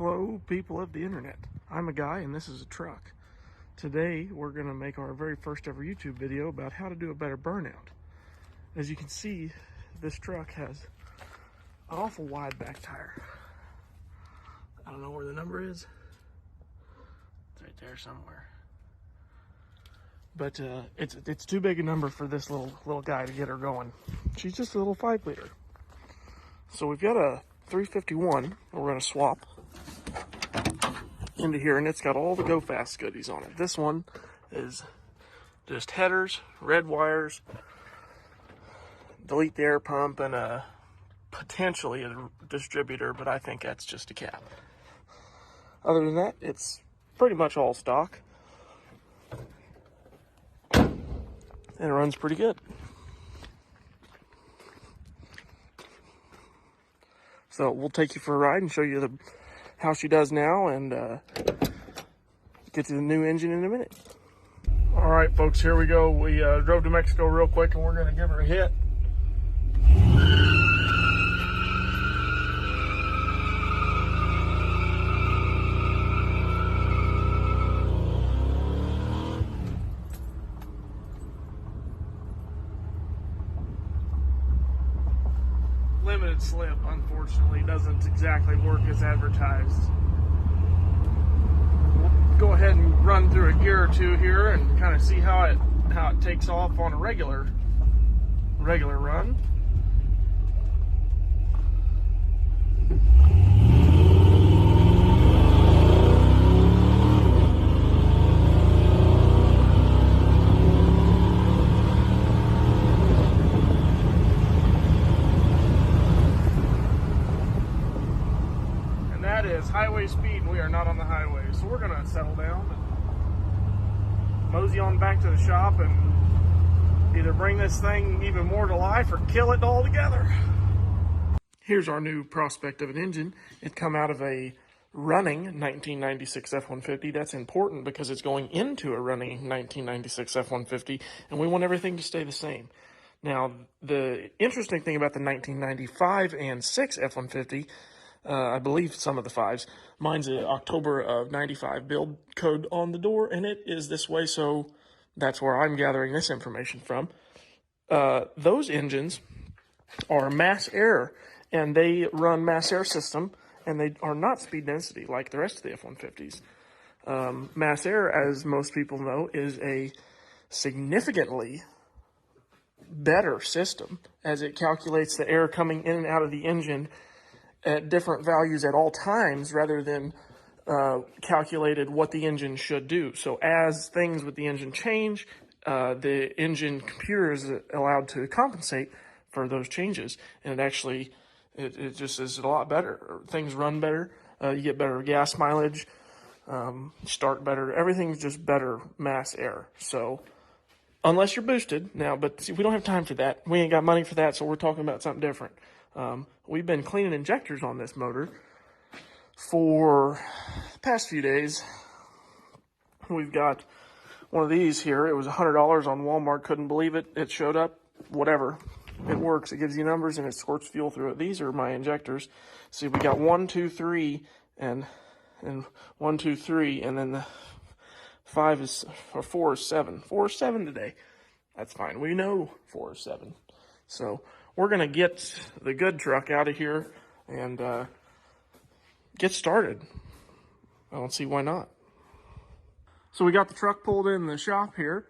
Hello, people of the internet. I'm a guy and this is a truck. Today, we're going to make our very first ever YouTube video about how to do a better burnout. As you can see, this truck has an awful wide back tire. I don't know where the number is. It's right there somewhere. But it's too big a number for this little guy to get her going. She's just a little 5-liter. So we've got a 351 we're going to swap into here, and it's got all the Go Fast goodies on it. This one is just headers, red wires, delete the air pump, and potentially a distributor, but I think that's just a cap. Other than that, it's pretty much all stock, and it runs pretty good. So we'll take you for a ride and show you how she does now, and get to the new engine in a minute. All right, folks, here we go. We drove to Mexico real quick, and we're going to give her a hit. Limited slip, unfortunately, doesn't exactly work as advertised. We'll go ahead and run through a gear or two here and kind of see how it takes off on a regular run. Highway speed, and we are not on the highway, so we're gonna settle down and mosey on back to the shop and either bring this thing even more to life or kill it altogether. Here's our new prospect of an engine. It come out of a running 1996 F150. That's important because it's going into a running 1996 F150, and we want everything to stay the same. Now, the interesting thing about the 1995 and 6 F150, I believe some of the 5s. Mine's an October of 95 build code on the door, and it is this way, so that's where I'm gathering this information from. Those engines are mass air, and they run mass air system, and they are not speed density like the rest of the F-150s. Mass air, as most people know, is a significantly better system, as it calculates the air coming in and out of the engine at different values at all times, rather than calculated what the engine should do. So as things with the engine change, the engine computer is allowed to compensate for those changes, and it just is a lot better. Things run better, you get better gas mileage, start better, everything's just better mass air. So unless you're boosted now, but see, we don't have time for that. We ain't got money for that, so we're talking about something different. We've been cleaning injectors on this motor for the past few days. We've got one of these here. It was $100 on Walmart. Couldn't believe it. It showed up. Whatever. It works. It gives you numbers and it squirts fuel through it. These are my injectors. See, we got 1, 2, 3, and 1, 2, 3, and then the 4 is 7. 4 is 7 today. That's fine. We know 4 is 7. So we're going to get the good truck out of here and get started. I don't see why not. So we got the truck pulled in the shop here.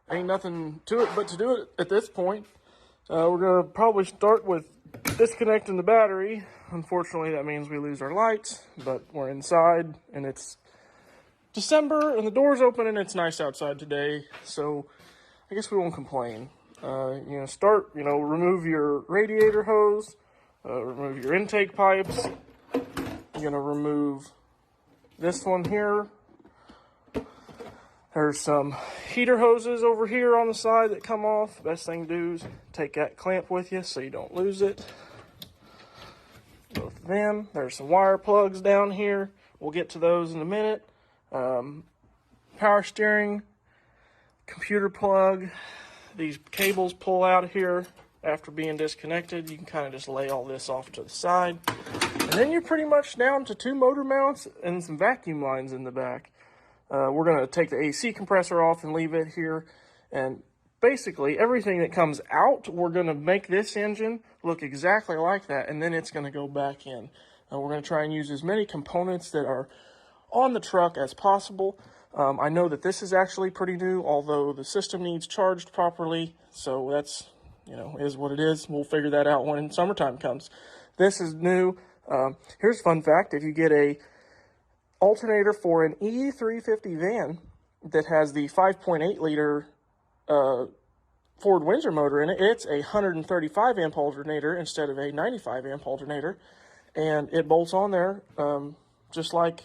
Ain't nothing to it but to do it at this point. We're going to probably start with disconnecting the battery. Unfortunately, that means we lose our lights, but we're inside and it's December and the door's open and it's nice outside today. So I guess we won't complain. Remove your radiator hose, remove your intake pipes. You're going to remove this one here. There's some heater hoses over here on the side that come off. Best thing to do is take that clamp with you so you don't lose it. Both of them. There's some wire plugs down here. We'll get to those in a minute. Power steering, computer plug. These cables pull out of here after being disconnected. You can kind of just lay all this off to the side. And then you're pretty much down to 2 motor mounts and some vacuum lines in the back. We're going to take the AC compressor off and leave it here. And basically, everything that comes out, we're going to make this engine look exactly like that, and then it's going to go back in. We're going to try and use as many components that are on the truck as possible. I know that this is actually pretty new, although the system needs charged properly, so that's, is what it is. We'll figure that out when summertime comes. This is new. Here's a fun fact. If you get a alternator for an E350 van that has the 5.8 liter Ford Windsor motor in it, it's a 135 amp alternator instead of a 95 amp alternator, and it bolts on there just like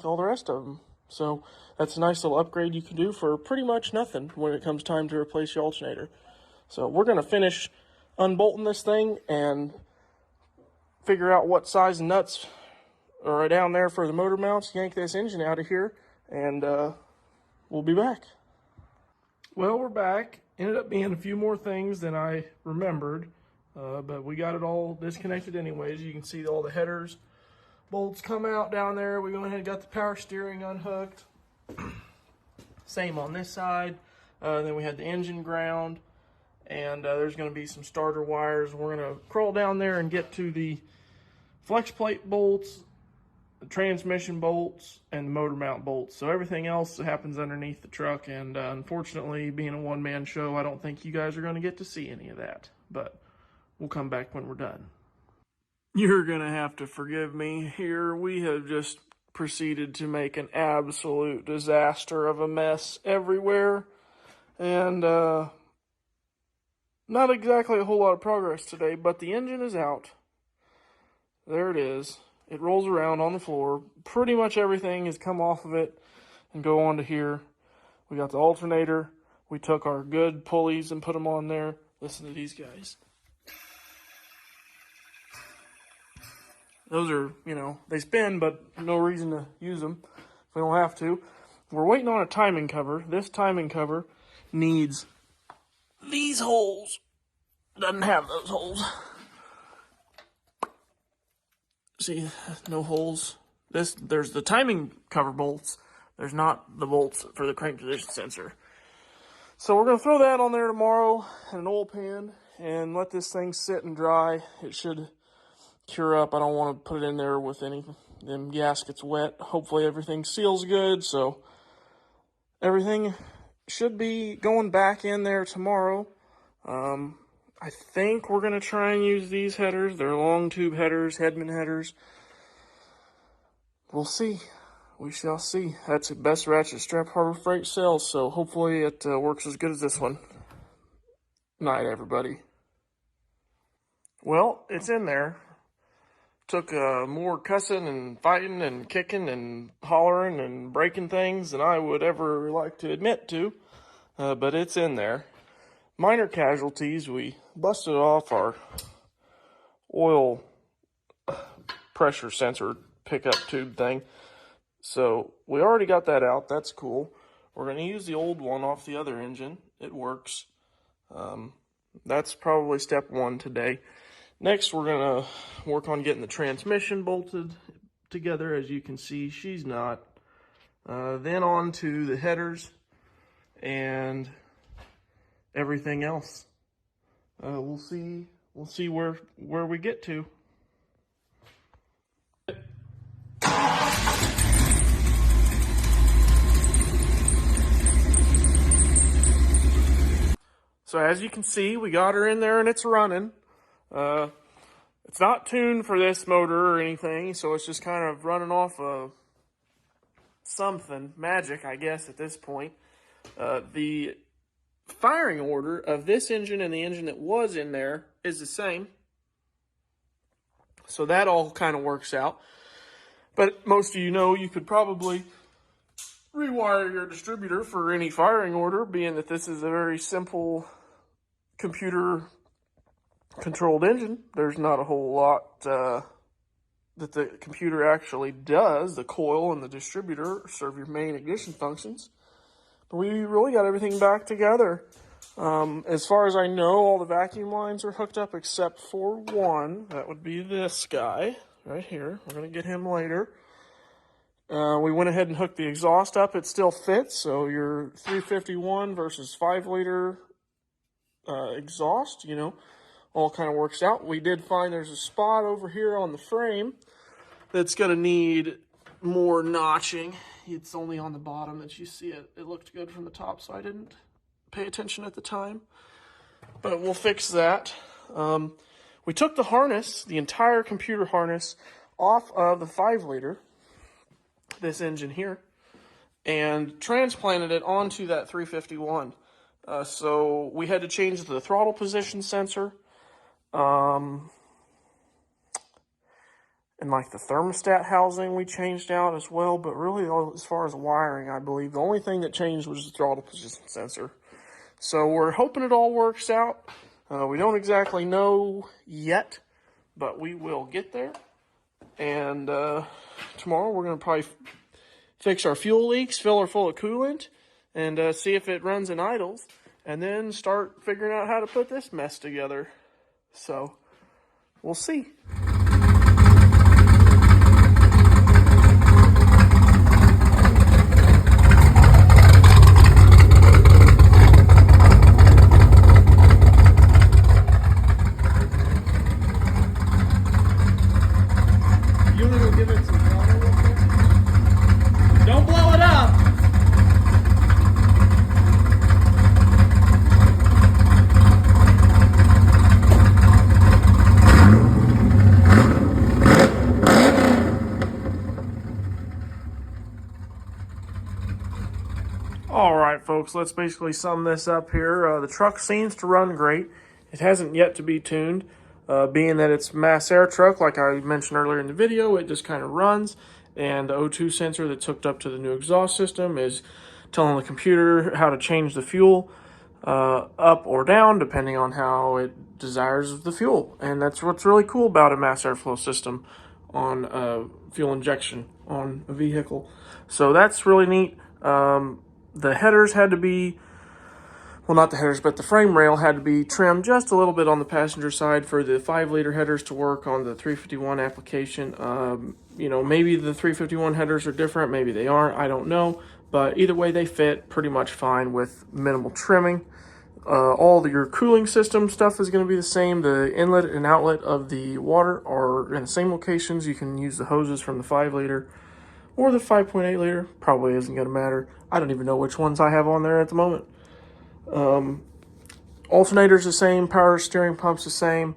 all the rest of them. So that's a nice little upgrade you can do for pretty much nothing when it comes time to replace your alternator. So we're going to finish unbolting this thing and figure out what size nuts are down there for the motor mounts, yank this engine out of here, and we'll be back. Well, we're back. Ended up being a few more things than I remembered, but we got it all disconnected anyways. You can see all the headers bolts come out down there. We went ahead and got the power steering unhooked. Same on this side. Then we had the engine ground, and there's going to be some starter wires. We're going to crawl down there and get to the flex plate bolts, the transmission bolts, and the motor mount bolts. So everything else happens underneath the truck, and unfortunately, being a one-man show, I don't think you guys are going to get to see any of that. But we'll come back when we're done. You're going to have to forgive me here. We have just proceeded to make an absolute disaster of a mess everywhere. And not exactly a whole lot of progress today, but the engine is out. There it is. It rolls around on the floor. Pretty much everything has come off of it and go onto here. We got the alternator. We took our good pulleys and put them on there. Listen to these guys. Those are, they spin, but no reason to use them if we don't have to. We're waiting on a timing cover. This timing cover needs these holes. Doesn't have those holes. See, no holes. There's the timing cover bolts. There's not the bolts for the crank position sensor. So we're going to throw that on there tomorrow in an oil pan and let this thing sit and dry. It should cure up. I don't want to put it in there with any them gaskets wet. Hopefully everything seals good, so everything should be going back in there tomorrow. I think we're going to try and use these headers. They're long tube headers, Headman headers. We'll see. We shall see. That's the best ratchet strap Harbor Freight sells, so hopefully it works as good as this one. Night, everybody. Well, it's in there. Took more cussing and fighting and kicking and hollering and breaking things than I would ever like to admit to, but it's in there. Minor casualties. We busted off our oil pressure sensor pickup tube thing, so we already got that out. That's cool. We're going to use the old one off the other engine. It works. That's probably step one today. Next, we're going to work on getting the transmission bolted together. As you can see, she's not. Then on to the headers and everything else. We'll see where we get to. So as you can see, we got her in there and it's running. It's not tuned for this motor or anything, so it's just kind of running off of something, magic, I guess, at this point. The firing order of this engine and the engine that was in there is the same. So that all kind of works out. But most of you know you could probably rewire your distributor for any firing order, being that this is a very simple computer controlled engine. There's not a whole lot that the computer actually does. The coil and the distributor serve your main ignition functions. But we really got everything back together. As far as I know, all the vacuum lines are hooked up except for one. That would be this guy right here. We're going to get him later. We went ahead and hooked the exhaust up. It still fits, so your 351 versus 5-liter exhaust, you know, all kind of works out. We did find there's a spot over here on the frame that's going to need more notching. It's only on the bottom that you see it. It looked good from the top, so I didn't pay attention at the time. But we'll fix that. We took the harness, the entire computer harness, off of the 5-liter, this engine here, and transplanted it onto that 351. So we had to change the throttle position sensor, and like the thermostat housing we changed out as well. But really, as far as wiring, I believe the only thing that changed was the throttle position sensor. So we're hoping it all works out. We don't exactly know yet, but we will get there. And tomorrow we're going to probably fix our fuel leaks, fill her full of coolant, and see if it runs and idles, and then start figuring out how to put this mess together. So we'll see. Don't blow it up. All right, folks, let's basically sum this up here. The truck seems to run great. It hasn't yet to be tuned. Being that it's mass air truck, like I mentioned earlier in the video, it just kind of runs. And the O2 sensor that's hooked up to the new exhaust system is telling the computer how to change the fuel up or down, depending on how it desires the fuel. And that's what's really cool about a mass airflow system on fuel injection on a vehicle. So that's really neat. The headers had to be, well, not the headers, but the frame rail had to be trimmed just a little bit on the passenger side for the 5-liter headers to work on the 351 application. You know, maybe the 351 headers are different, maybe they aren't, I don't know. But either way, they fit pretty much fine with minimal trimming. All your cooling system stuff is going to be the same. The inlet and outlet of the water are in the same locations. You can use the hoses from the 5-liter or the 5.8-liter. Probably isn't going to matter. I don't even know which ones I have on there at the moment. Alternator's the same, power steering pump's the same,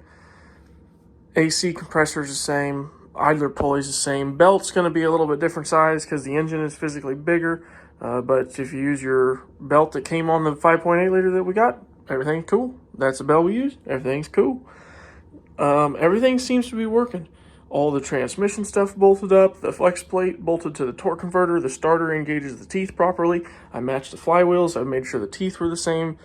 AC compressor's the same, idler pulley's the same. Belt's going to be a little bit different size because the engine is physically bigger, but if you use your belt that came on the 5.8-liter that we got, everything's cool. That's the belt we use, everything's cool. Everything seems to be working. All the transmission stuff bolted up, the flex plate bolted to the torque converter, the starter engages the teeth properly. I matched the flywheels, I made sure the teeth were the same.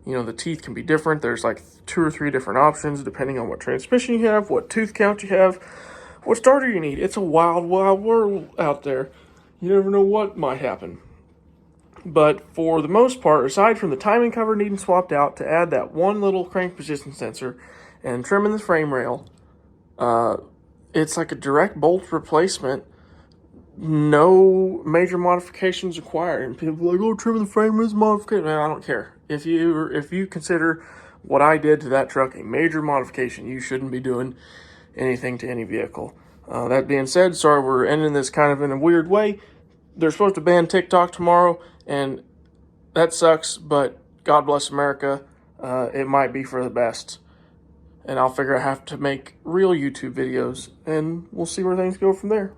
You know, the teeth can be different. There's like 2 or 3 different options depending on what transmission you have, what tooth count you have, what starter you need. It's a wild, wild world out there. You never know what might happen. But for the most part, aside from the timing cover needing swapped out to add that one little crank position sensor and trimming the frame rail, it's like a direct bolt replacement. No major modifications required. And people are like, oh, trimming the frame is a modification. No, I don't care. If you consider what I did to that truck a major modification, you shouldn't be doing anything to any vehicle. That being said, sorry we're ending this kind of in a weird way. They're supposed to ban TikTok tomorrow, and that sucks, but God bless America. It might be for the best. And I'll figure I have to make real YouTube videos, and we'll see where things go from there.